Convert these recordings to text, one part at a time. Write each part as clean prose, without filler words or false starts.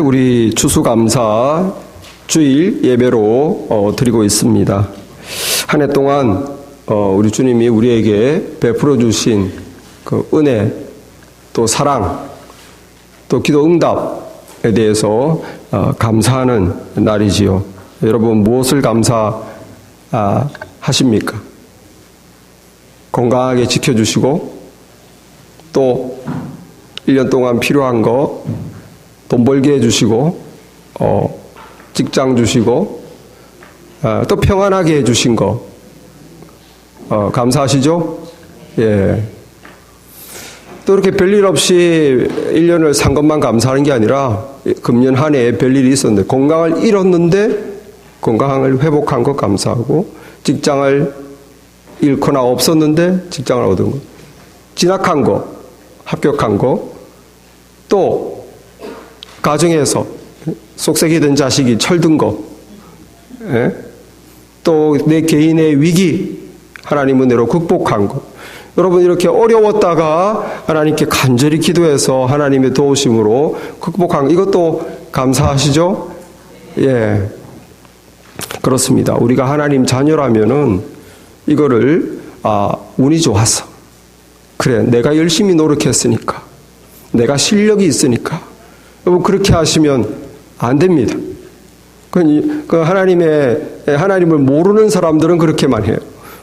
우리 추수감사 주일 예배로 드리고 있습니다. 한 해 동안 우리 주님이 우리에게 베풀어 주신 그 은혜, 또 사랑, 또 기도 응답에 대해서 감사하는 날이지요. 여러분 무엇을 감사하십니까? 건강하게 지켜주시고 또 1년 동안 필요한 거 돈 벌게 해주시고 직장 주시고 또 평안하게 해주신 거 감사하시죠? 예. 또 이렇게 별일 없이 1년을 산 것만 감사하는 게 아니라 금년 한 해에 별일이 있었는데 건강을 잃었는데 건강을 회복한 것 감사하고 직장을 잃거나 없었는데 직장을 얻은 것, 진학한 거, 합격한 거, 또 가정에서 속색이 된 자식이 철든 거, 또 내 개인의 위기 하나님 은혜로 극복한 거. 여러분 이렇게 어려웠다가 하나님께 간절히 기도해서 하나님의 도우심으로 극복한 거, 이것도 감사하시죠? 예, 그렇습니다. 우리가 하나님 자녀라면은 이거를 운이 좋았어. 그래, 내가 열심히 노력했으니까, 내가 실력이 있으니까. 여러분 그렇게 하시면 안 됩니다. 하나님을 모르는 사람들은 그렇게만 해요.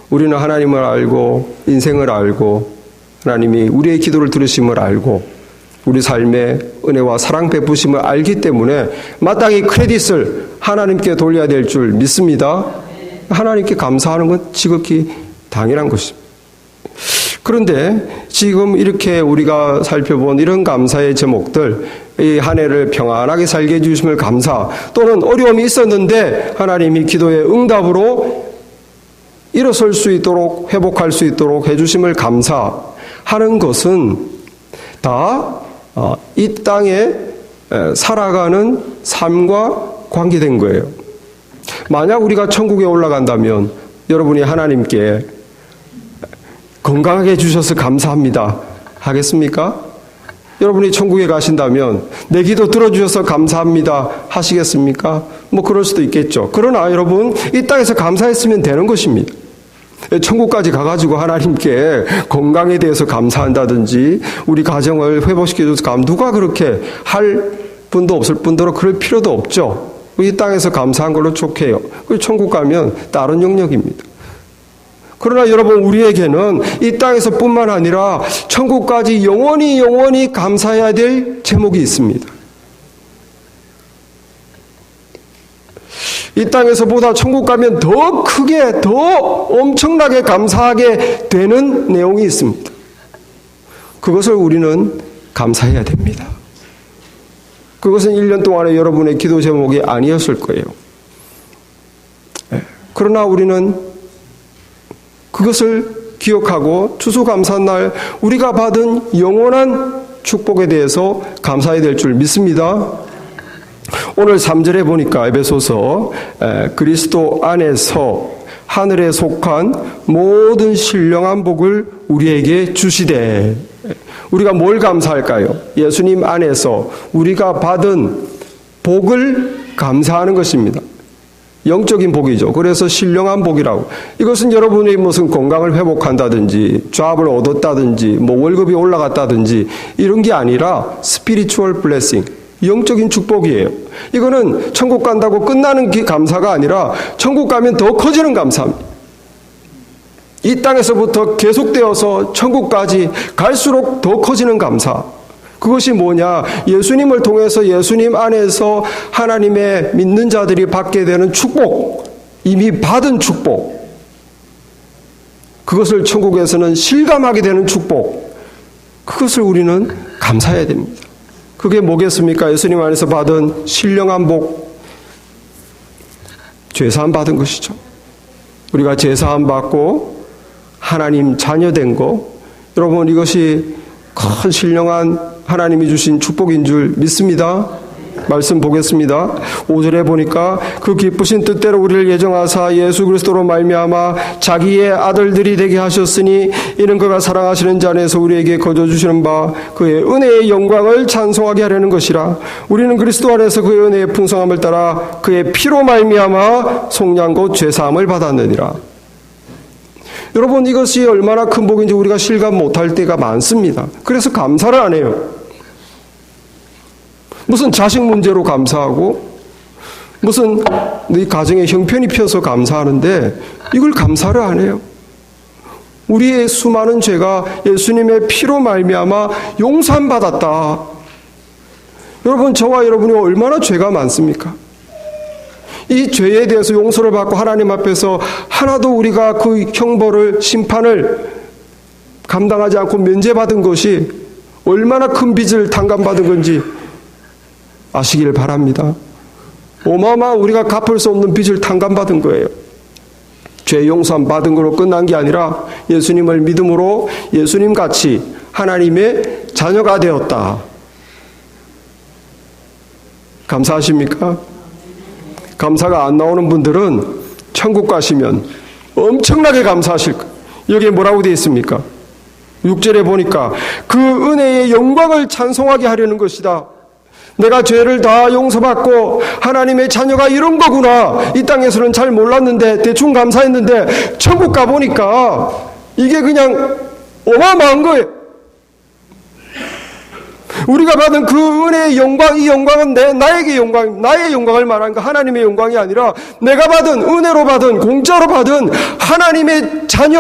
우리는 하나님을 알고 인생을 알고 하나님이 우리의 기도를 들으심을 알고 우리 삶의 은혜와 사랑 베푸심을 알기 때문에 마땅히 크레딧을 하나님께 돌려야 될 줄 믿습니다. 하나님께 감사하는 건 지극히 당연한 것입니다. 그런데 지금 이렇게 우리가 살펴본 이런 감사의 제목들, 이 한 해를 평안하게 살게 해주심을 감사, 또는 어려움이 있었는데 하나님이 기도의 응답으로 일어설 수 있도록 회복할 수 있도록 해주심을 감사하는 것은 다 이 땅에 살아가는 삶과 관계된 거예요. 만약 우리가 천국에 올라간다면 여러분이 하나님께 건강하게 해주셔서 감사합니다 하겠습니까? 여러분이 천국에 가신다면 내 기도 들어주셔서 감사합니다 하시겠습니까? 뭐 그럴 수도 있겠죠. 그러나 여러분 이 땅에서 감사했으면 되는 것입니다. 천국까지 가가지고 하나님께 건강에 대해서 감사한다든지 우리 가정을 회복시켜줘서 누가 그렇게 할 분도 없을 뿐더러 그럴 필요도 없죠. 이 땅에서 감사한 걸로 족해요. 천국 가면 다른 영역입니다. 그러나 여러분 우리에게는 이 땅에서 뿐만 아니라 천국까지 영원히 감사해야 될 제목이 있습니다. 이 땅에서보다 천국 가면 더 크게, 더 엄청나게 감사하게 되는 내용이 있습니다. 그것을 우리는 감사해야 됩니다. 그것은 1년 동안의 여러분의 기도 제목이 아니었을 거예요. 그러나 우리는 그것을 기억하고 추수감사날 우리가 받은 영원한 축복에 대해서 감사해야 될 줄 믿습니다. 오늘 3절에 보니까 에베소서 그리스도 안에서 하늘에 속한 모든 신령한 복을 우리에게 주시되, 우리가 뭘 감사할까요? 예수님 안에서 우리가 받은 복을 감사하는 것입니다. 영적인 복이죠. 그래서 신령한 복이라고. 이것은 여러분이 무슨 건강을 회복한다든지 잡을 얻었다든지 뭐 월급이 올라갔다든지 이런 게 아니라 spiritual blessing, 영적인 축복이에요. 이거는 천국 간다고 끝나는 감사가 아니라 천국 가면 더 커지는 감사입니다. 이 땅에서부터 계속되어서 천국까지 갈수록 더 커지는 감사. 그것이 뭐냐? 예수님을 통해서 예수님 안에서 하나님의 믿는 자들이 받게 되는 축복, 이미 받은 축복, 그것을 천국에서는 실감하게 되는 축복, 그것을 우리는 감사해야 됩니다. 그게 뭐겠습니까? 예수님 안에서 받은 신령한 복, 죄사함 받은 것이죠. 우리가 죄사함 받고 하나님 자녀된 거, 여러분 이것이 큰 신령한 하나님이 주신 축복인 줄 믿습니다. 말씀 보겠습니다. 5절에 보니까 그 기쁘신 뜻대로 우리를 예정하사 예수 그리스도로 말미암아 자기의 아들들이 되게 하셨으니 이는 그가 사랑하시는 자 안에서 우리에게 거저 주시는 바 그의 은혜의 영광을 찬송하게 하려는 것이라. 우리는 그리스도 안에서 그의 은혜의 풍성함을 따라 그의 피로 말미암아 속량 곧 죄사함을 받았느니라. 여러분, 이것이 얼마나 큰 복인지 우리가 실감 못할 때가 많습니다. 그래서 감사를 안 해요. 무슨 자식 문제로 감사하고 무슨 네 가정에 형편이 펴서 감사하는데 이걸 감사를 안 해요. 우리의 수많은 죄가 예수님의 피로 말미암아 용서받았다. 여러분, 저와 여러분이 얼마나 죄가 많습니까? 이 죄에 대해서 용서를 받고 하나님 앞에서 하나도 우리가 그 형벌을 심판을 감당하지 않고 면제받은 것이 얼마나 큰 빚을 탕감받은 건지 아시길 바랍니다. 어마어마한 우리가 갚을 수 없는 빚을 탕감받은 거예요. 죄 용서함 받은 거로 끝난 게 아니라 예수님을 믿음으로 예수님같이 하나님의 자녀가 되었다. 감사하십니까? 감사가 안 나오는 분들은 천국 가시면 엄청나게 감사하실 거예요. 여기에 뭐라고 되어 있습니까? 6절에 보니까 그 은혜의 영광을 찬송하게 하려는 것이다. 내가 죄를 다 용서받고 하나님의 자녀가 이런 거구나. 이 땅에서는 잘 몰랐는데 대충 감사했는데 천국 가보니까 이게 그냥 어마어마한 거예요. 우리가 받은 그 은혜의 영광, 이 영광은 나에게 영광, 나의 영광을 말하는 거 하나님의 영광이 아니라 내가 받은 은혜로 받은 공짜로 받은 하나님의 자녀,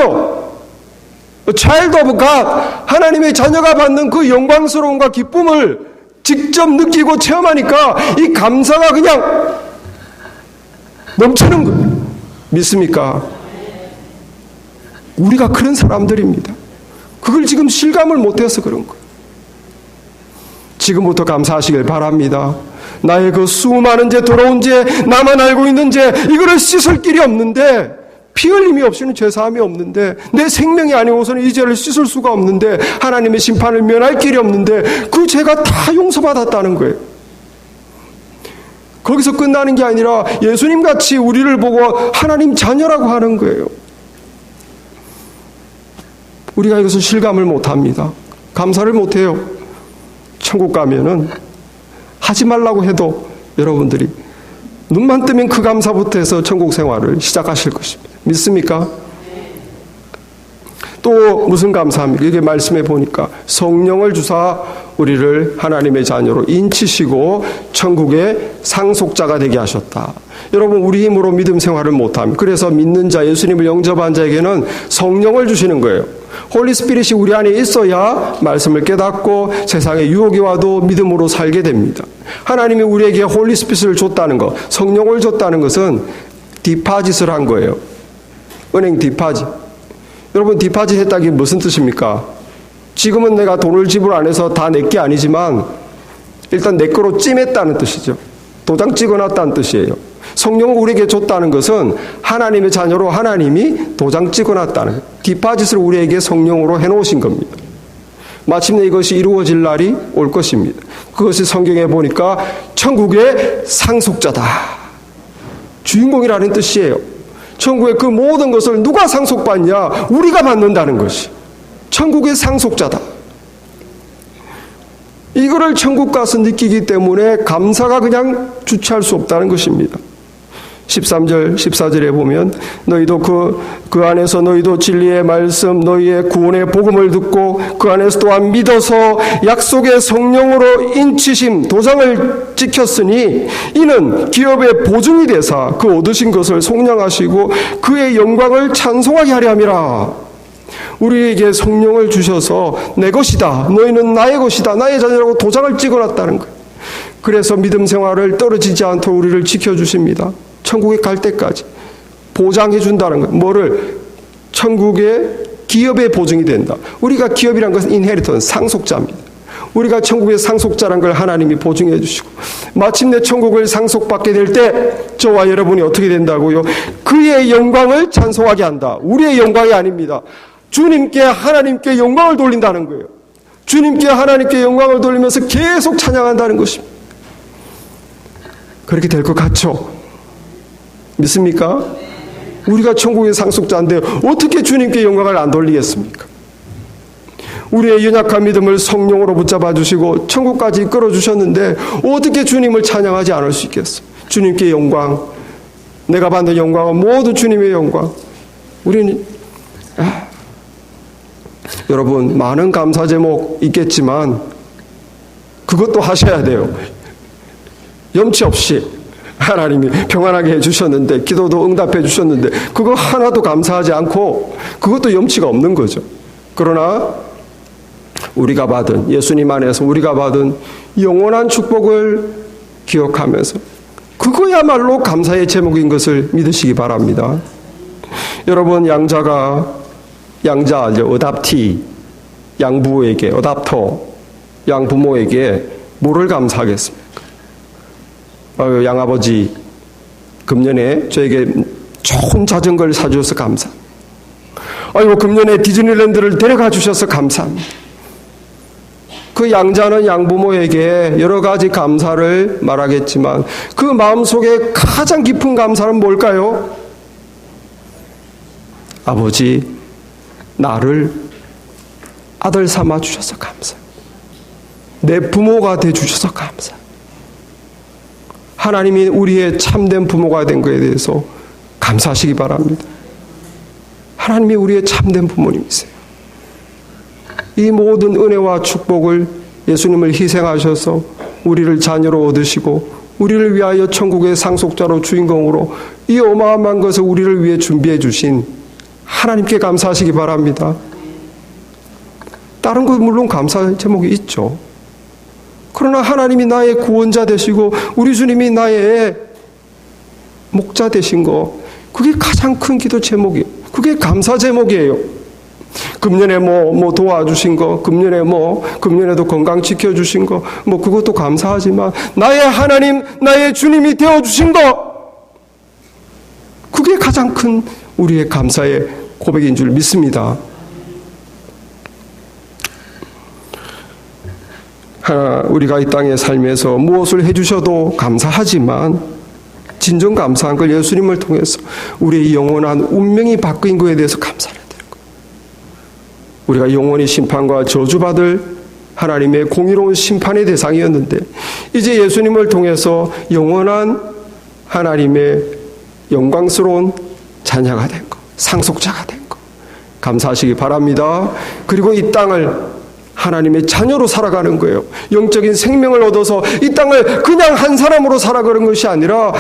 child of God, 하나님의 자녀가 받는 그 영광스러움과 기쁨을 직접 느끼고 체험하니까 이 감사가 그냥 넘치는 거예요. 믿습니까? 우리가 그런 사람들입니다. 그걸 지금 실감을 못해서 그런 거예요. 지금부터 감사하시길 바랍니다. 나의 그 수많은 죄, 더러운 죄, 나만 알고 있는 죄, 이거를 씻을 길이 없는데, 피 흘림이 없이는 죄사함이 없는데, 내 생명이 아니고서는 이 죄를 씻을 수가 없는데, 하나님의 심판을 면할 길이 없는데 그 죄가 다 용서받았다는 거예요. 거기서 끝나는 게 아니라 예수님같이 우리를 보고 하나님 자녀라고 하는 거예요. 우리가 이것을 실감을 못합니다. 감사를 못해요. 천국 가면은 하지 말라고 해도 여러분들이 눈만 뜨면 그 감사부터 해서 천국 생활을 시작하실 것입니다. 믿습니까? 또 무슨 감사합니까? 이게 말씀해 보니까 성령을 주사 우리를 하나님의 자녀로 인치시고 천국의 상속자가 되게 하셨다. 여러분, 우리 힘으로 믿음 생활을 못합니다. 그래서 믿는 자, 예수님을 영접한 자에게는 성령을 주시는 거예요. 홀리 스피릿이 우리 안에 있어야 말씀을 깨닫고 세상에 유혹이 와도 믿음으로 살게 됩니다. 하나님이 우리에게 홀리 스피릿을 줬다는 것, 성령을 줬다는 것은 디파짓을 한 거예요. 은행 디파짓. 여러분, 디파짓 했다는 게 무슨 뜻입니까? 지금은 내가 돈을 지불 안 해서 다 내 게 아니지만 일단 내 거로 찜했다는 뜻이죠. 도장 찍어놨다는 뜻이에요. 성령을 우리에게 줬다는 것은 하나님의 자녀로 하나님이 도장 찍어놨다는 거예요. 디파짓을 우리에게 성령으로 해놓으신 겁니다. 마침내 이것이 이루어질 날이 올 것입니다. 그것이 성경에 보니까 천국의 상속자다. 주인공이라는 뜻이에요. 천국의 그 모든 것을 누가 상속받냐? 우리가 받는다는 것이. 천국의 상속자다. 이거를 천국 가서 느끼기 때문에 감사가 그냥 주체할 수 없다는 것입니다. 13절, 14절에 보면 너희도 그 안에서 너희도 진리의 말씀, 너희의 구원의 복음을 듣고 그 안에서 또한 믿어서 약속의 성령으로 인치심, 도장을 찍혔으니 이는 기업의 보증이 되사 그 얻으신 것을 속량하시고 그의 영광을 찬송하게 하려 함이라. 우리에게 성령을 주셔서 내 것이다, 너희는 나의 것이다, 나의 자녀라고 도장을 찍어놨다는 거예요. 그래서 믿음 생활을 떨어지지 않도록 우리를 지켜주십니다. 천국에 갈 때까지 보장해 준다는 거예요. 뭐를? 천국의 기업의 보증이 된다. 우리가 기업이란 것은 인헤리턴스, 상속자입니다. 우리가 천국의 상속자란 걸 하나님이 보증해 주시고 마침내 천국을 상속받게 될 때 저와 여러분이 어떻게 된다고요? 그의 영광을 찬송하게 한다. 우리의 영광이 아닙니다. 주님께, 하나님께 영광을 돌린다는 거예요. 주님께, 하나님께 영광을 돌리면서 계속 찬양한다는 것입니다. 그렇게 될 것 같죠? 믿습니까? 우리가 천국의 상속자인데 어떻게 주님께 영광을 안 돌리겠습니까? 우리의 연약한 믿음을 성령으로 붙잡아 주시고 천국까지 이끌어 주셨는데 어떻게 주님을 찬양하지 않을 수 있겠어요? 주님께 영광, 내가 받는 영광은 모두 주님의 영광. 우리는 여러분, 많은 감사 제목 있겠지만 그것도 하셔야 돼요. 염치 없이 하나님이 평안하게 해주셨는데, 기도도 응답해 주셨는데 그거 하나도 감사하지 않고 그것도 염치가 없는 거죠. 그러나 우리가 받은, 예수님 안에서 우리가 받은 영원한 축복을 기억하면서 그거야말로 감사의 제목인 것을 믿으시기 바랍니다. 여러분, 양자, 어답티, 양부에게, 어답터, 양부모에게 뭐를 감사하겠습니까? 양아버지, 금년에 저에게 좋은 자전거를 사주셔서 감사합니다. 금년에 디즈니랜드를 데려가 주셔서 감사합니다. 그 양자는 양부모에게 여러 가지 감사를 말하겠지만 그 마음속에 가장 깊은 감사는 뭘까요? 아버지, 나를 아들 삼아 주셔서 감사합니다. 내 부모가 돼 주셔서 감사합니다. 하나님이 우리의 참된 부모가 된 것에 대해서 감사하시기 바랍니다. 하나님이 우리의 참된 부모님이세요. 이 모든 은혜와 축복을 예수님을 희생하셔서 우리를 자녀로 얻으시고 우리를 위하여 천국의 상속자로 주인공으로 이 어마어마한 것을 우리를 위해 준비해 주신 하나님께 감사하시기 바랍니다. 다른 것 물론 감사 제목이 있죠. 그러나 하나님이 나의 구원자 되시고 우리 주님이 나의 목자 되신 거, 그게 가장 큰 기도 제목이에요. 그게 감사 제목이에요. 금년에 뭐 도와주신 거, 금년에도 건강 지켜주신 거, 그것도 감사하지만 나의 하나님, 나의 주님이 되어주신 거, 그게 가장 큰 우리의 감사의 고백인 줄 믿습니다. 우리가 이 땅에 살면서 무엇을 해주셔도 감사하지만 진정 감사한 걸 예수님을 통해서 우리의 영원한 운명이 바뀐 것에 대해서 감사를 해야 되는 거예요. 우리가 영원히 심판과 저주받을 하나님의 공의로운 심판의 대상이었는데 이제 예수님을 통해서 영원한 하나님의 영광스러운 자녀가 된 것, 상속자가 된 것, 감사하시기 바랍니다. 그리고 이 땅을 하나님의 자녀로 살아가는 거예요. 영적인 생명을 얻어서 이 땅을 그냥 한 사람으로 살아가는 것이 아니라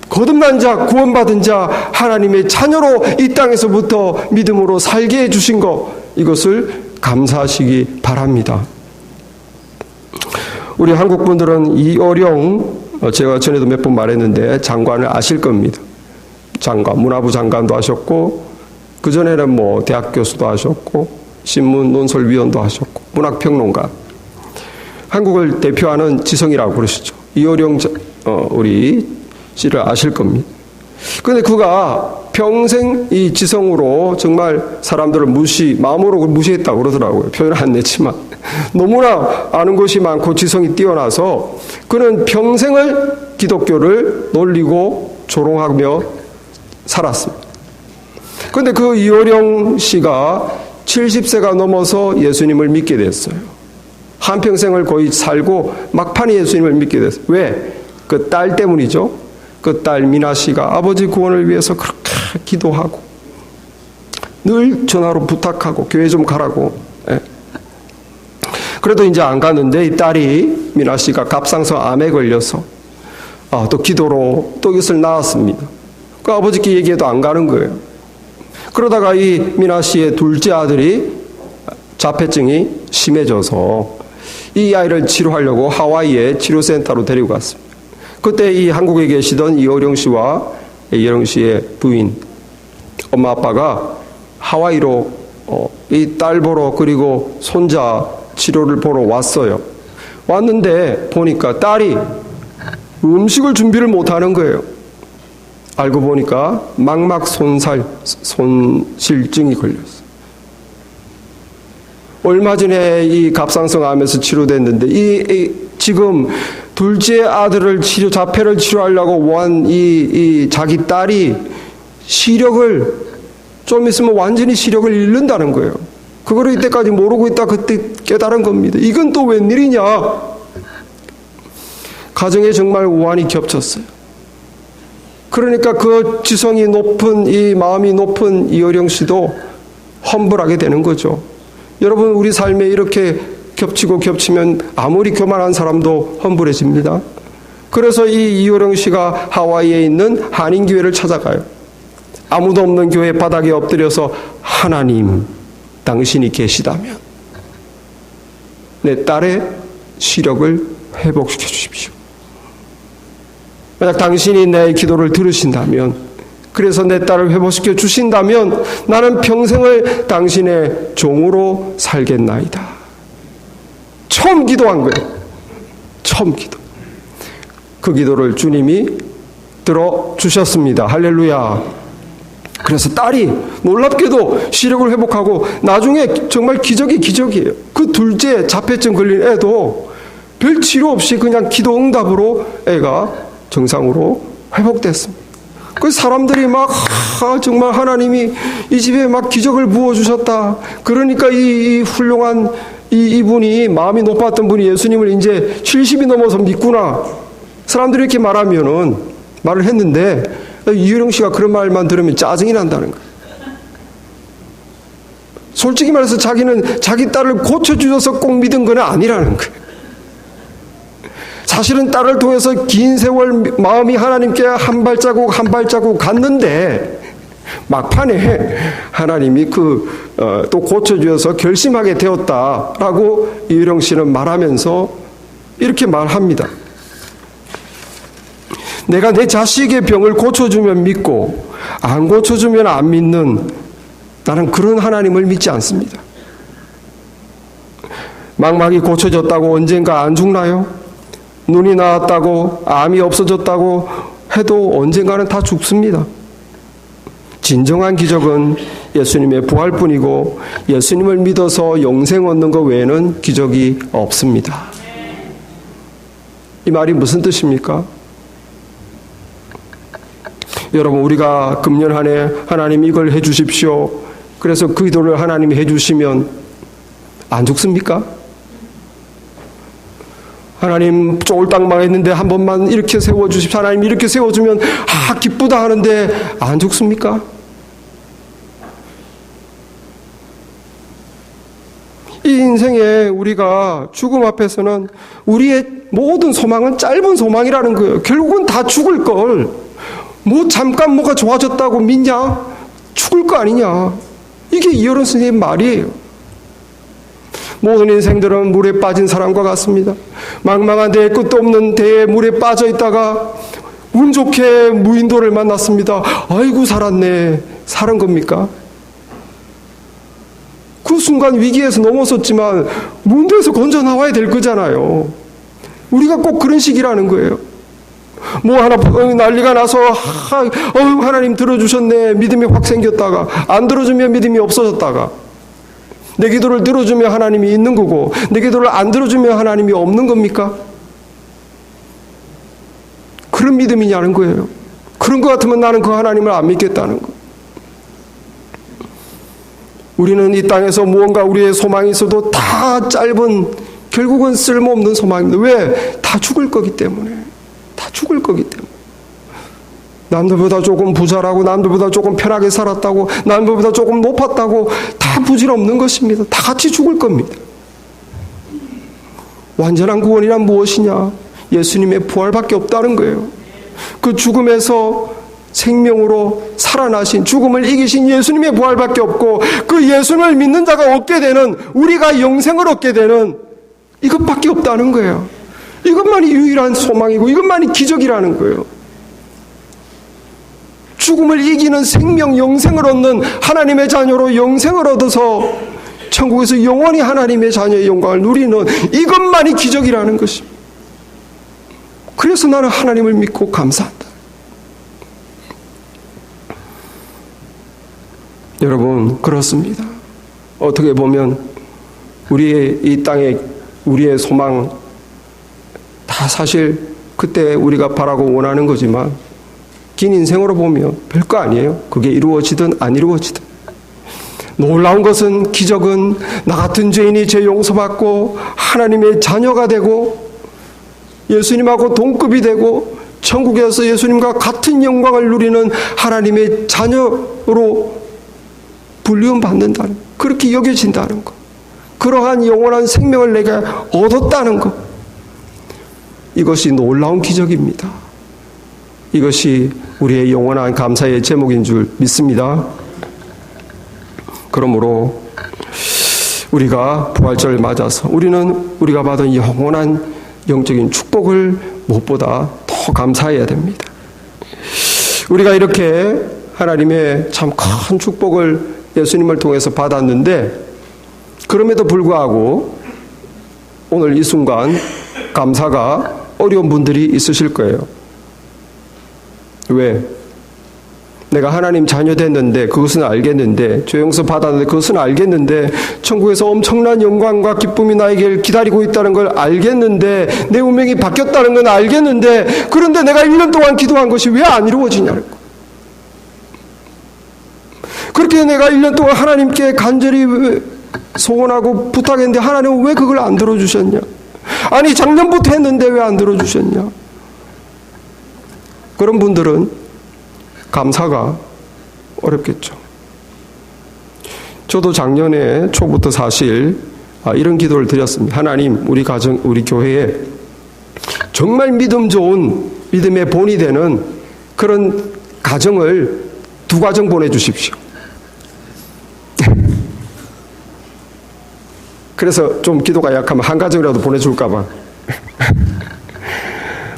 거듭난 자, 구원받은 자, 하나님의 자녀로 이 땅에서부터 믿음으로 살게 해주신 것, 이것을 감사하시기 바랍니다. 우리 한국 분들은 이어령, 제가 전에도 몇 번 말했는데 장관을 아실 겁니다. 장관, 문화부 장관도 하셨고 그전에는 대학 교수도 하셨고 신문 논설위원도 하셨고 문학평론가, 한국을 대표하는 지성이라고 그러시죠. 이어령 우리 씨를 아실 겁니다. 그런데 그가 평생 이 지성으로 정말 사람들을 마음으로 무시했다고 그러더라고요. 표현을 안 냈지만 너무나 아는 것이 많고 지성이 뛰어나서 그는 평생을 기독교를 놀리고 조롱하며 살았습니다. 그런데 그 이어령 씨가 70세가 넘어서 예수님을 믿게 됐어요. 한평생을 거의 살고 막판에 예수님을 믿게 됐어요. 왜? 그 딸 때문이죠. 그 딸 미나 씨가 아버지 구원을 위해서 그렇게 기도하고 늘 전화로 부탁하고 교회 좀 가라고. 그래도 이제 안 갔는데 이 딸이 미나 씨가 갑상선 암에 걸려서 또 기도로 또 이것을 낳았습니다. 그 아버지께 얘기해도 안 가는 거예요. 그러다가 이 미나 씨의 둘째 아들이 자폐증이 심해져서 이 아이를 치료하려고 하와이의 치료센터로 데리고 갔습니다. 그때 이 한국에 계시던 이어령 씨와 이어령 씨의 부인, 엄마 아빠가 하와이로 이 딸 보러 그리고 손자 치료를 보러 왔어요. 왔는데 보니까 딸이 음식을 준비를 못하는 거예요. 알고 보니까 망막 손실증이 걸렸어요. 얼마 전에 이 갑상선 암에서 치료됐는데 지금 둘째 아들을 자폐를 치료하려고 원 이 자기 딸이 시력을 좀 있으면 완전히 시력을 잃는다는 거예요. 그거를 이때까지 모르고 있다 그때 깨달은 겁니다. 이건 또 웬일이냐? 가정에 정말 우환이 겹쳤어요. 그러니까 그 지성이 높은 이 마음이 높은 이어령 씨도 험불하게 되는 거죠. 여러분, 우리 삶에 이렇게 겹치고 겹치면 아무리 교만한 사람도 험불해집니다. 그래서 이 이어령 씨가 하와이에 있는 한인교회를 찾아가요. 아무도 없는 교회 바닥에 엎드려서 하나님, 당신이 계시다면 내 딸의 시력을 회복시켜 주십시오. 만약 당신이 내 기도를 들으신다면, 그래서 내 딸을 회복시켜 주신다면 나는 평생을 당신의 종으로 살겠나이다. 처음 기도한 거예요. 처음 기도. 그 기도를 주님이 들어주셨습니다. 할렐루야. 그래서 딸이 놀랍게도 시력을 회복하고 나중에 정말 기적이에요. 그 둘째 자폐증 걸린 애도 별 치료 없이 그냥 기도 응답으로 애가 정상으로 회복됐습니다. 그 사람들이 막 정말 하나님이 이 집에 막 기적을 부어주셨다. 그러니까 이 훌륭한 이분이 마음이 높았던 분이 예수님을 이제 70이 넘어서 믿구나. 사람들이 이렇게 말을 했는데 이효령 씨가 그런 말만 들으면 짜증이 난다는 거예요. 솔직히 말해서 자기는 자기 딸을 고쳐주셔서 꼭 믿은 건 아니라는 거예요. 사실은 딸을 통해서 긴 세월 마음이 하나님께 한 발자국 갔는데 막판에 하나님이 또 고쳐주셔서 결심하게 되었다라고 이효령 씨는 말하면서 이렇게 말합니다. 내가 내 자식의 병을 고쳐주면 믿고 안 고쳐주면 안 믿는, 나는 그런 하나님을 믿지 않습니다. 망막이 고쳐졌다고 언젠가 안 죽나요? 눈이 나았다고, 암이 없어졌다고 해도 언젠가는 다 죽습니다. 진정한 기적은 예수님의 부활뿐이고 예수님을 믿어서 영생 얻는 것 외에는 기적이 없습니다. 이 말이 무슨 뜻입니까? 여러분, 우리가 금년 한 해 하나님 이걸 해 주십시오. 그래서 그 기도를 하나님이 해 주시면 안 죽습니까? 하나님 쫄딱 망했는데 한 번만 이렇게 세워주십시오. 하나님 이렇게 세워주면 기쁘다 하는데 안 죽습니까? 이 인생에 우리가 죽음 앞에서는 우리의 모든 소망은 짧은 소망이라는 거예요. 결국은 다 죽을 걸. 뭐 잠깐 뭐가 좋아졌다고 믿냐? 죽을 거 아니냐? 이게 이효령 선생님 말이에요. 모든 인생들은 물에 빠진 사람과 같습니다. 망망한 데에 끝도 없는 데에 물에 빠져 있다가 운 좋게 무인도를 만났습니다. 아이고 살았네. 살은 겁니까? 그 순간 위기에서 넘어섰지만 무인도에서 건져 나와야 될 거잖아요. 우리가 꼭 그런 식이라는 거예요. 뭐 하나 난리가 나서 하나님 들어주셨네. 믿음이 확 생겼다가 안 들어주면 믿음이 없어졌다가 내 기도를 들어주면 하나님이 있는 거고 내 기도를 안 들어주면 하나님이 없는 겁니까? 그런 믿음이냐는 거예요. 그런 것 같으면 나는 그 하나님을 안 믿겠다는 거. 우리는 이 땅에서 무언가 우리의 소망이 있어도 다 짧은, 결국은 쓸모없는 소망입니다. 왜? 다 죽을 거기 때문에. 다 죽을 거기 때문에. 남들보다 조금 부자라고, 남들보다 조금 편하게 살았다고, 남들보다 조금 높았다고 다 부질없는 것입니다. 다 같이 죽을 겁니다. 완전한 구원이란 무엇이냐? 예수님의 부활밖에 없다는 거예요. 그 죽음에서 생명으로 살아나신, 죽음을 이기신 예수님의 부활밖에 없고 그 예수님을 믿는 자가 얻게 되는, 우리가 영생을 얻게 되는 이것밖에 없다는 거예요. 이것만이 유일한 소망이고 이것만이 기적이라는 거예요. 죽음을 이기는 생명, 영생을 얻는 하나님의 자녀로 영생을 얻어서 천국에서 영원히 하나님의 자녀의 영광을 누리는 이것만이 기적이라는 것입니다. 그래서 나는 하나님을 믿고 감사한다. 여러분, 그렇습니다. 어떻게 보면 우리의 이 땅에 우리의 소망 다 다 사실 그때 우리가 바라고 원하는 거지만 긴 인생으로 보면 별거 아니에요. 그게 이루어지든 안 이루어지든. 놀라운 것은, 기적은 나 같은 죄인이 죄 용서받고 하나님의 자녀가 되고 예수님하고 동급이 되고 천국에서 예수님과 같은 영광을 누리는 하나님의 자녀로 불리움 받는다는, 그렇게 여겨진다는 것. 그러한 영원한 생명을 내가 얻었다는 것. 이것이 놀라운 기적입니다. 이것이 우리의 영원한 감사의 제목인 줄 믿습니다. 그러므로 우리가 부활절을 맞아서 우리는 우리가 받은 영원한 영적인 축복을 무엇보다 더 감사해야 됩니다. 우리가 이렇게 하나님의 참 큰 축복을 예수님을 통해서 받았는데, 그럼에도 불구하고 오늘 이 순간 감사가 어려운 분들이 있으실 거예요. 왜? 내가 하나님 자녀 됐는데, 그것은 알겠는데, 죄 용서 받았는데 그것은 알겠는데, 천국에서 엄청난 영광과 기쁨이 나에게 기다리고 있다는 걸 알겠는데, 내 운명이 바뀌었다는 건 알겠는데, 그런데 내가 1년 동안 기도한 것이 왜 안 이루어지냐는 거. 그렇게 내가 1년 동안 하나님께 간절히 소원하고 부탁했는데 하나님은 왜 그걸 안 들어주셨냐? 아니, 작년부터 했는데 왜 안 들어주셨냐? 그런 분들은 감사가 어렵겠죠. 저도 작년에 초부터 사실 이런 기도를 드렸습니다. 하나님, 우리 가정, 우리 교회에 정말 믿음 좋은, 믿음의 본이 되는 그런 가정을 2가정 보내주십시오. 그래서 좀 기도가 약하면 1가정이라도 보내줄까봐.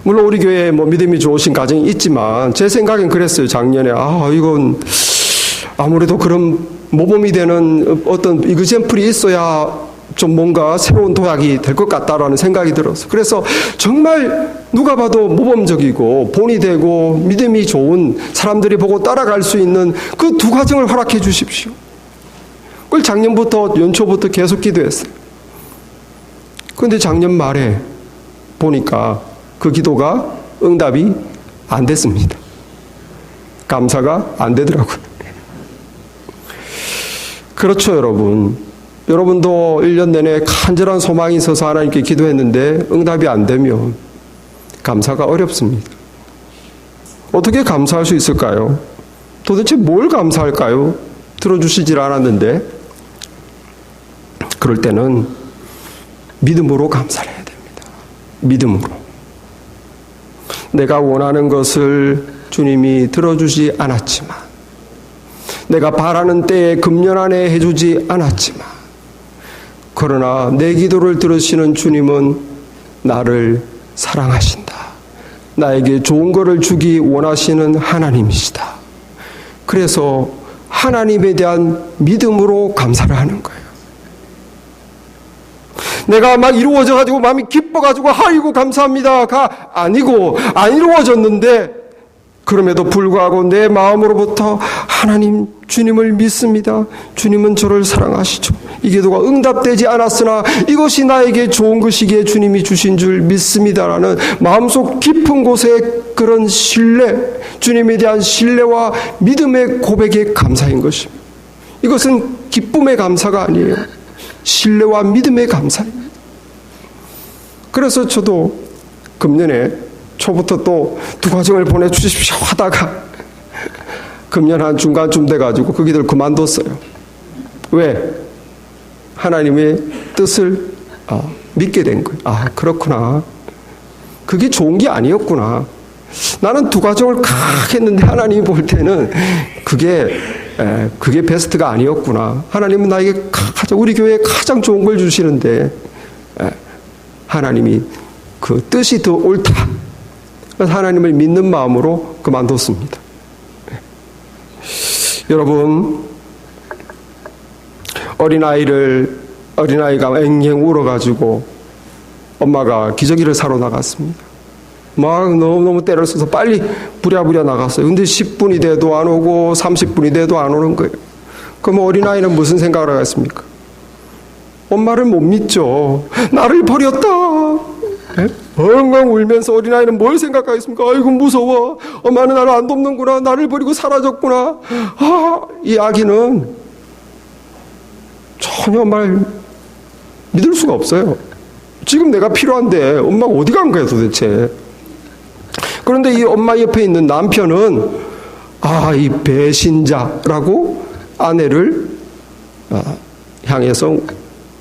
물론 우리 교회에 믿음이 좋으신 가정이 있지만, 제 생각엔 그랬어요. 작년에. 이건 아무래도 그런 모범이 되는 어떤 이그젠플이 있어야 좀 뭔가 새로운 도약이 될 것 같다라는 생각이 들어서. 그래서 정말 누가 봐도 모범적이고 본이 되고 믿음이 좋은 사람들이 보고 따라갈 수 있는 그 2가정을 허락해 주십시오. 그걸 작년부터, 연초부터 계속 기도했어요. 그런데 작년 말에 보니까 그 기도가 응답이 안 됐습니다. 감사가 안 되더라고요. 그렇죠, 여러분. 여러분도 1년 내내 간절한 소망이 있어서 하나님께 기도했는데 응답이 안 되면 감사가 어렵습니다. 어떻게 감사할 수 있을까요? 도대체 뭘 감사할까요? 들어주시질 않았는데. 그럴 때는 믿음으로 감사를 해야 됩니다. 믿음으로. 내가 원하는 것을 주님이 들어주지 않았지만, 내가 바라는 때에 금년 안에 해주지 않았지만, 그러나 내 기도를 들으시는 주님은 나를 사랑하신다. 나에게 좋은 것을 주기 원하시는 하나님이시다. 그래서 하나님에 대한 믿음으로 감사를 하는 거예요. 내가 막 이루어져가지고 마음이 기뻐가지고 아이고 감사합니다가 아니고, 안 이루어졌는데 그럼에도 불구하고 내 마음으로부터 하나님, 주님을 믿습니다. 주님은 저를 사랑하시죠. 이 기도가 응답되지 않았으나 이것이 나에게 좋은 것이기에 주님이 주신 줄 믿습니다라는 마음속 깊은 곳에 그런 신뢰, 주님에 대한 신뢰와 믿음의 고백의 감사인 것입니다. 이것은 기쁨의 감사가 아니에요. 신뢰와 믿음의 감사입니다. 그래서 저도 금년에 초부터 또 2가정을 보내주십시오 하다가 금년 한 중간쯤 돼가지고 그 기도를 그만뒀어요. 왜? 하나님의 뜻을 믿게 된 거예요. 그렇구나. 그게 좋은 게 아니었구나. 나는 2가정을 칵 했는데 하나님이 볼 때는 그게 베스트가 아니었구나. 하나님은 나에게 우리 교회에 가장 좋은 걸 주시는데 하나님이 그 뜻이 더 옳다. 그래서 하나님을 믿는 마음으로 그만뒀습니다. 여러분, 어린아이가 앵앵 울어가지고 엄마가 기저귀를 사러 나갔습니다. 막 너무너무 때를 써서 빨리 부랴부랴 나갔어요. 근데 10분이 돼도 안 오고 30분이 돼도 안 오는 거예요. 그럼 어린아이는 무슨 생각을 하겠습니까? 엄마를 못 믿죠. 나를 버렸다. 네? 엉엉 울면서 어린아이는 뭘 생각하겠습니까? 아이고 무서워. 엄마는 나를 안 돕는구나. 나를 버리고 사라졌구나. 이 아기는 전혀 말 믿을 수가 없어요. 지금 내가 필요한데 엄마가 어디 간 거야 도대체. 그런데 이 엄마 옆에 있는 남편은 이 배신자라고 아내를 향해서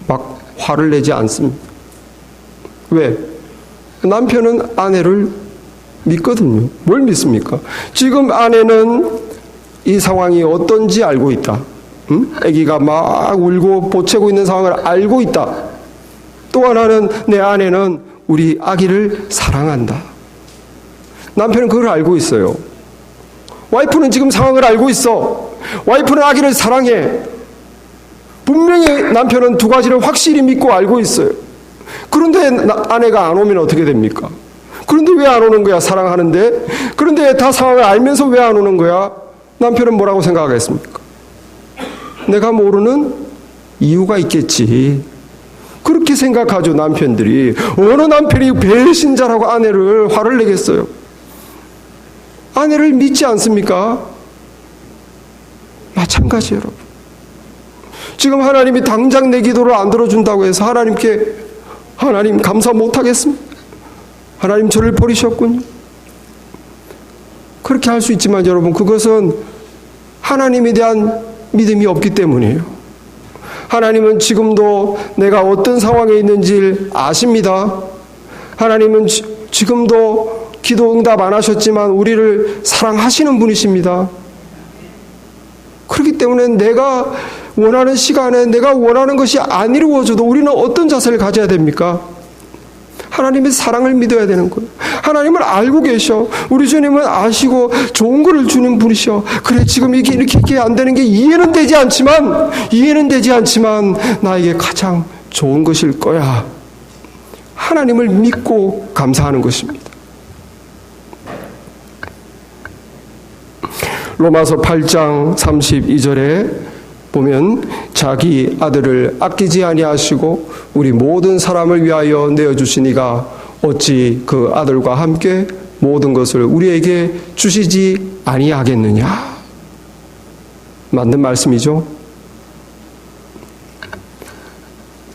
막 화를 내지 않습니다. 왜? 남편은 아내를 믿거든요. 뭘 믿습니까? 지금 아내는 이 상황이 어떤지 알고 있다. 아기가 막 울고 보채고 있는 상황을 알고 있다. 또 하나는 내 아내는 우리 아기를 사랑한다. 남편은 그걸 알고 있어요. 와이프는 지금 상황을 알고 있어. 와이프는 아기를 사랑해. 분명히 남편은 두 가지를 확실히 믿고 알고 있어요. 그런데 아내가 안 오면 어떻게 됩니까? 그런데 왜 안 오는 거야? 사랑하는데. 그런데 다 상황을 알면서 왜 안 오는 거야? 남편은 뭐라고 생각하겠습니까? 내가 모르는 이유가 있겠지. 그렇게 생각하죠, 남편들이. 어느 남편이 배신자라고 아내를 화를 내겠어요? 아내를 믿지 않습니까? 마찬가지예요, 여러분. 지금 하나님이 당장 내 기도를 안 들어준다고 해서 하나님 감사 못하겠습니다. 하나님 저를 버리셨군요. 그렇게 할 수 있지만 여러분, 그것은 하나님에 대한 믿음이 없기 때문이에요. 하나님은 지금도 내가 어떤 상황에 있는지 아십니다. 하나님은 지금도 기도 응답 안 하셨지만 우리를 사랑하시는 분이십니다. 그렇기 때문에 내가 원하는 시간에 내가 원하는 것이 안 이루어져도 우리는 어떤 자세를 가져야 됩니까? 하나님의 사랑을 믿어야 되는 거예요. 하나님을 알고 계셔. 우리 주님은 아시고 좋은 거를 주는 분이셔. 그래, 지금 이렇게 안 되는 게 이해는 되지 않지만 나에게 가장 좋은 것일 거야. 하나님을 믿고 감사하는 것입니다. 로마서 8장 32절에 보면 자기 아들을 아끼지 아니하시고 우리 모든 사람을 위하여 내어주시니가 어찌 그 아들과 함께 모든 것을 우리에게 주시지 아니하겠느냐. 맞는 말씀이죠.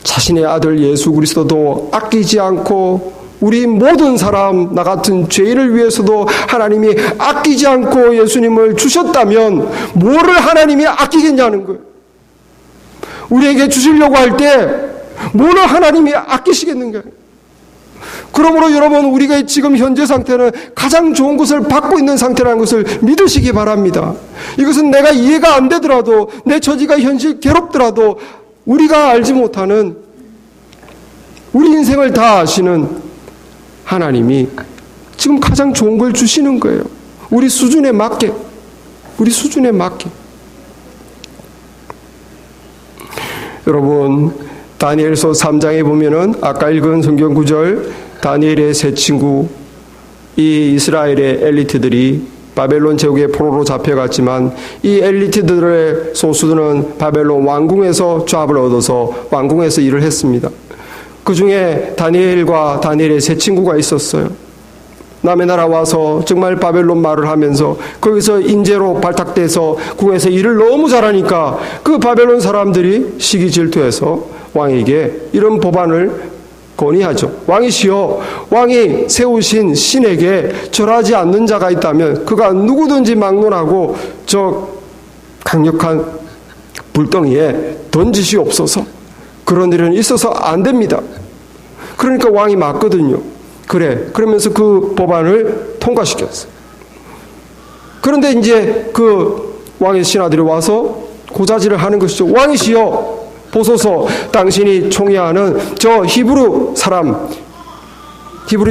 자신의 아들 예수 그리스도도 아끼지 않고 우리 모든 사람, 나 같은 죄인을 위해서도 하나님이 아끼지 않고 예수님을 주셨다면 뭐를 하나님이 아끼겠냐는 거예요. 우리에게 주시려고 할 때 뭐를 하나님이 아끼시겠는가. 그러므로 여러분, 우리가 지금 현재 상태는 가장 좋은 것을 받고 있는 상태라는 것을 믿으시기 바랍니다. 이것은 내가 이해가 안 되더라도, 내 처지가 현실 괴롭더라도 우리가 알지 못하는, 우리 인생을 다 아시는 하나님이 지금 가장 좋은 걸 주시는 거예요. 우리 수준에 맞게. 여러분, 다니엘서 3장에 보면은 아까 읽은 성경 구절, 다니엘의 세 친구, 이 이스라엘의 엘리트들이 바벨론 제국의 포로로 잡혀갔지만 이 엘리트들의 소수들은 바벨론 왕궁에서 조합을 얻어서 왕궁에서 일을 했습니다. 그 중에 다니엘과 다니엘의 세 친구가 있었어요. 남의 나라 와서 정말 바벨론 말을 하면서 거기서 인재로 발탁돼서 궁에서 일을 너무 잘하니까 그 바벨론 사람들이 시기 질투해서 왕에게 이런 법안을 건의하죠. 왕이시여, 왕이 세우신 신에게 절하지 않는 자가 있다면 그가 누구든지 막론하고 저 강력한 불덩이에 던지시옵소서. 그런 일은 있어서 안 됩니다. 그러니까 왕이 맞거든요. 그래, 그러면서 그 법안을 통과시켰어요. 그런데 이제 그 왕의 신하들이 와서 고자질을 하는 것이죠. 왕이시여, 보소서, 당신이 총애하는 저 히브리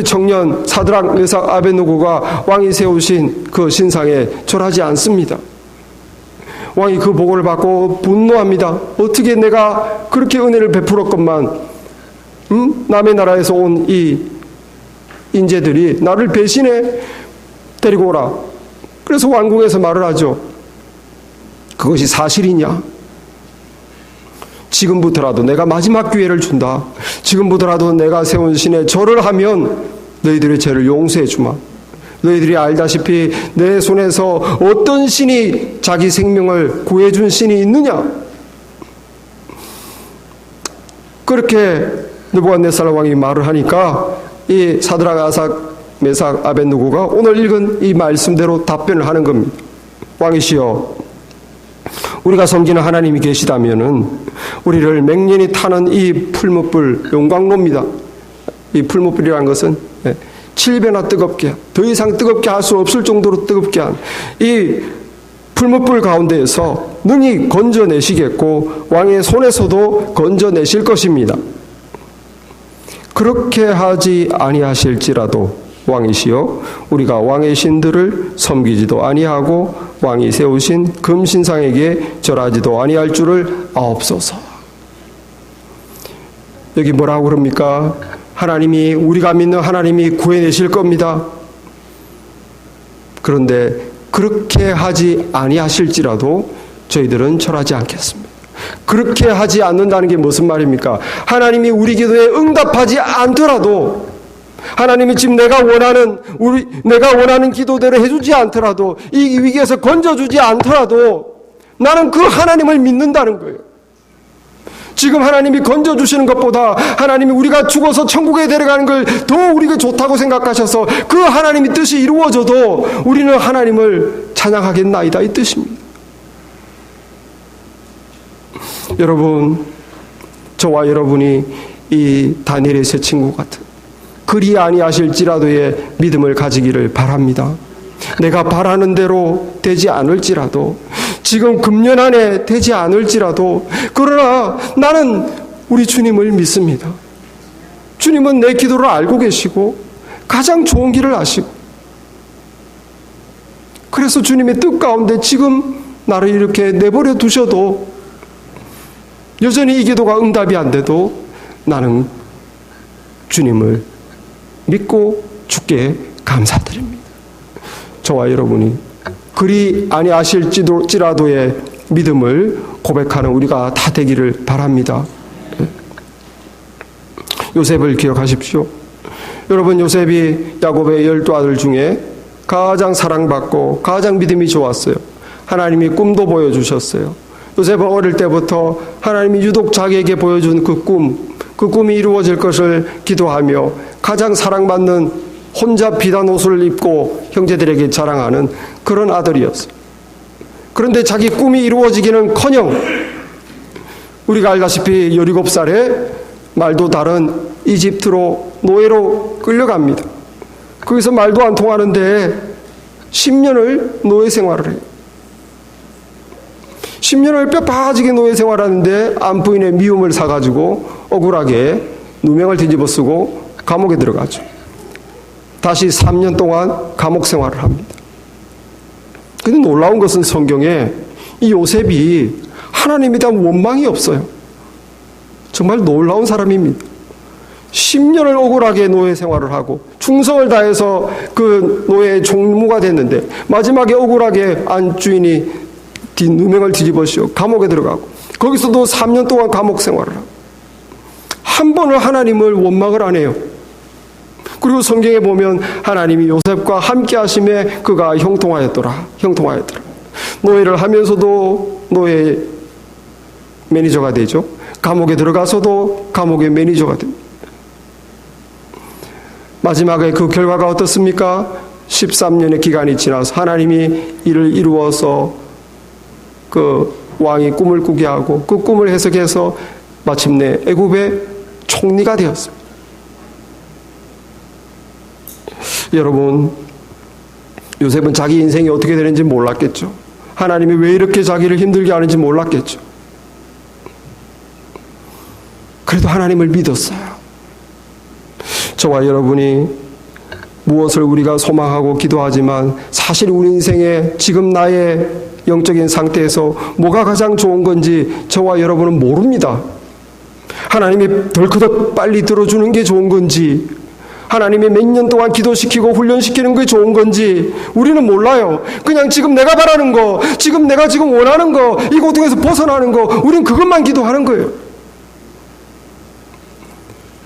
청년 사드락, 메삭, 아벳느고가 왕이 세우신 그 신상에 절하지 않습니다. 왕이 그 보고를 받고 분노합니다. 어떻게 내가 그렇게 은혜를 베풀었건만 남의 나라에서 온 이 인재들이 나를 배신해, 데리고 오라. 그래서 왕궁에서 말을 하죠. 그것이 사실이냐? 지금부터라도 내가 마지막 기회를 준다. 지금부터라도 내가 세운 신에 절을 하면 너희들의 죄를 용서해 주마. 너희들이 알다시피 내 손에서 어떤 신이 자기 생명을 구해준 신이 있느냐? 그렇게 느부갓네살 왕이 말을 하니까 이 사드락, 아삭, 메삭, 아벳느고가 오늘 읽은 이 말씀대로 답변을 하는 겁니다. 왕이시여, 우리가 섬기는 하나님이 계시다면은 우리를 맹년이 타는 이 풀무불 용광로입니다. 이 풀무불이라는 것은 7배나 뜨겁게, 더 이상 뜨겁게 할 수 없을 정도로 뜨겁게 한 이 풀무불 가운데에서 능히 건져내시겠고 왕의 손에서도 건져내실 것입니다. 그렇게 하지 아니하실지라도 왕이시여, 우리가 왕의 신들을 섬기지도 아니하고 왕이 세우신 금신상에게 절하지도 아니할 줄을 아옵소서. 여기 뭐라고 그럽니까? 하나님이, 우리가 믿는 하나님이 구해내실 겁니다. 그런데 그렇게 하지 아니하실지라도 저희들은 절하지 않겠습니다. 그렇게 하지 않는다는 게 무슨 말입니까? 하나님이 우리 기도에 응답하지 않더라도, 하나님이 지금 내가 원하는 기도대로 해주지 않더라도, 이 위기에서 건져주지 않더라도 나는 그 하나님을 믿는다는 거예요. 지금 하나님이 건져주시는 것보다 하나님이 우리가 죽어서 천국에 데려가는 걸 더 우리가 좋다고 생각하셔서 그 하나님의 뜻이 이루어져도 우리는 하나님을 찬양하겠나이다, 이 뜻입니다. 여러분, 저와 여러분이 이 다니엘의 세 친구 같은 그리 아니하실지라도의 믿음을 가지기를 바랍니다. 내가 바라는 대로 되지 않을지라도, 지금 금년 안에 되지 않을지라도, 그러나 나는 우리 주님을 믿습니다. 주님은 내 기도를 알고 계시고 가장 좋은 길을 아시고, 그래서 주님의 뜻 가운데 지금 나를 이렇게 내버려 두셔도 여전히 이 기도가 응답이 안 돼도 나는 주님을 믿고 주께 감사드립니다. 저와 여러분이 그리 아니하실지라도의 믿음을 고백하는 우리가 다 되기를 바랍니다. 요셉을 기억하십시오. 여러분, 요셉이 야곱의 12아들 중에 가장 사랑받고 가장 믿음이 좋았어요. 하나님이 꿈도 보여주셨어요. 요셉은 어릴 때부터 하나님이 유독 자기에게 보여준 그 꿈이 이루어질 것을 기도하며 가장 사랑받는, 혼자 비단 옷을 입고 형제들에게 자랑하는 그런 아들이었어요. 그런데 자기 꿈이 이루어지기는커녕 우리가 알다시피 17살에 말도 다른 이집트로 노예로 끌려갑니다. 거기서 말도 안 통하는데 10년을 노예 생활을 해요. 10년을 뼈 빠지게 노예 생활하는데 안부인의 미움을 사가지고 억울하게 누명을 뒤집어 쓰고 감옥에 들어가죠. 다시 3년 동안 감옥 생활을 합니다. 근데 놀라운 것은 성경에 이 요셉이 하나님에 대한 원망이 없어요. 정말 놀라운 사람입니다. 10년을 억울하게 노예 생활을 하고 충성을 다해서 그 노예의 종무가 됐는데 마지막에 억울하게 안주인이 누명을 뒤집어 씌워 감옥에 들어가고 거기서도 3년 동안 감옥 생활을 하고 한 번은 하나님을 원망을 안 해요. 그리고 성경에 보면 하나님이 요셉과 함께 하심에 그가 형통하였더라. 노예를 하면서도 노예 매니저가 되죠. 감옥에 들어가서도 감옥의 매니저가 됩니다. 마지막에 그 결과가 어떻습니까? 13년의 기간이 지나서 하나님이 이를 이루어서 그 왕이 꿈을 꾸게 하고 그 꿈을 해석해서 마침내 애굽의 총리가 되었습니다. 여러분, 요셉은 자기 인생이 어떻게 되는지 몰랐겠죠. 하나님이 왜 이렇게 자기를 힘들게 하는지 몰랐겠죠. 그래도 하나님을 믿었어요. 저와 여러분이 무엇을 우리가 소망하고 기도하지만 사실 우리 인생에 지금 나의 영적인 상태에서 뭐가 가장 좋은 건지 저와 여러분은 모릅니다. 하나님이 덜커덕 빨리 들어주는 게 좋은 건지, 하나님이 몇 년 동안 기도시키고 훈련시키는 게 좋은 건지 우리는 몰라요. 그냥 지금 내가 바라는 거, 지금 내가 원하는 거, 이 고통에서 벗어나는 거, 우린 그것만 기도하는 거예요.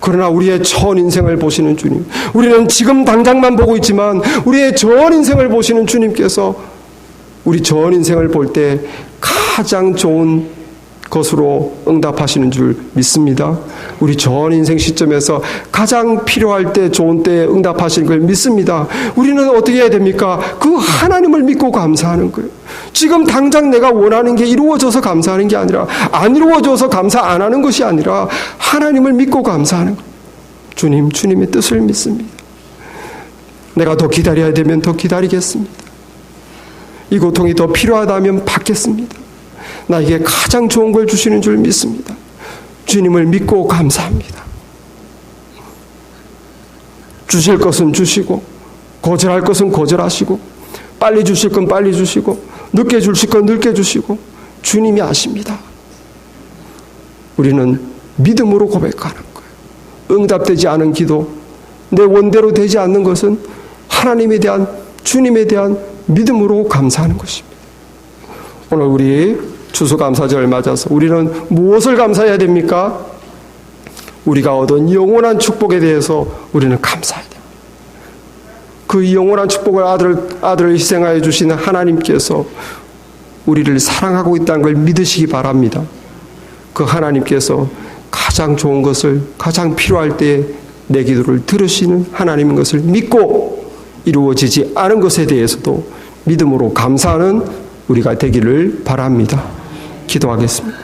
그러나 우리의 전 인생을 보시는 주님, 우리는 지금 당장만 보고 있지만 우리의 전 인생을 보시는 주님께서 우리 전 인생을 볼 때 가장 좋은 것으로 응답하시는 줄 믿습니다. 우리 전 인생 시점에서 가장 필요할 때 좋은 때에 응답하시는 걸 믿습니다. 우리는 어떻게 해야 됩니까? 그 하나님을 믿고 감사하는 거예요. 지금 당장 내가 원하는 게 이루어져서 감사하는 게 아니라, 안 이루어져서 감사 안 하는 것이 아니라 하나님을 믿고 감사하는 거예요. 주님, 주님의 뜻을 믿습니다. 내가 더 기다려야 되면 더 기다리겠습니다. 이 고통이 더 필요하다면 받겠습니다. 나에게 가장 좋은 걸 주시는 줄 믿습니다. 주님을 믿고 감사합니다. 주실 것은 주시고, 거절할 것은 거절하시고, 빨리 주실 건 빨리 주시고, 늦게 주실 건 늦게 주시고, 주님이 아십니다. 우리는 믿음으로 고백하는 거예요. 응답되지 않은 기도, 내 원대로 되지 않는 것은 하나님에 대한, 주님에 대한 믿음으로 감사하는 것입니다. 오늘 우리 추수감사절 맞아서 우리는 무엇을 감사해야 됩니까? 우리가 얻은 영원한 축복에 대해서 우리는 감사해야 됩니다. 그 영원한 축복을 아들을 희생하여 주시는 하나님께서 우리를 사랑하고 있다는 걸 믿으시기 바랍니다. 그 하나님께서 가장 좋은 것을 가장 필요할 때에 내 기도를 들으시는 하나님인 것을 믿고 이루어지지 않은 것에 대해서도 믿음으로 감사하는 우리가 되기를 바랍니다. 기도하겠습니다.